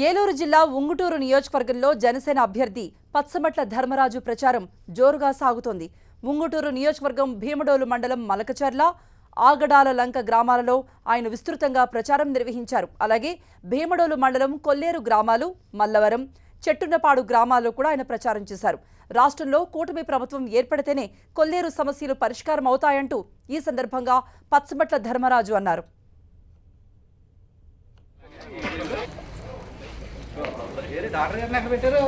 ఏలూరు జిల్లా ఉంగుటూరు నియోజకవర్గంలో జనసేన అభ్యర్థి పచ్చమట్ల ధర్మరాజు ప్రచారం జోరుగా సాగుతోంది. ఉంగుటూరు నియోజకవర్గం భీమడోలు మండలం మలకచర్ల, ఆగడాల లంక గ్రామాలలో ఆయన విస్తృతంగా ప్రచారం నిర్వహించారు. అలాగే భీమడోలు మండలం కొల్లేరు గ్రామాలు, మల్లవరం, చెట్టున్నపాడు గ్రామాల్లో కూడా ఆయన ప్రచారం చేశారు. రాష్ట్రంలో కూటమి ప్రభుత్వం ఏర్పడితేనే కొల్లేరు సమస్యలు పరిష్కారం అవుతాయంటూ ఈ సందర్భంగా పచ్చమట్ల ధర్మరాజు అన్నారు. డాక్టర్ గారు లెక్క పెట్టారు.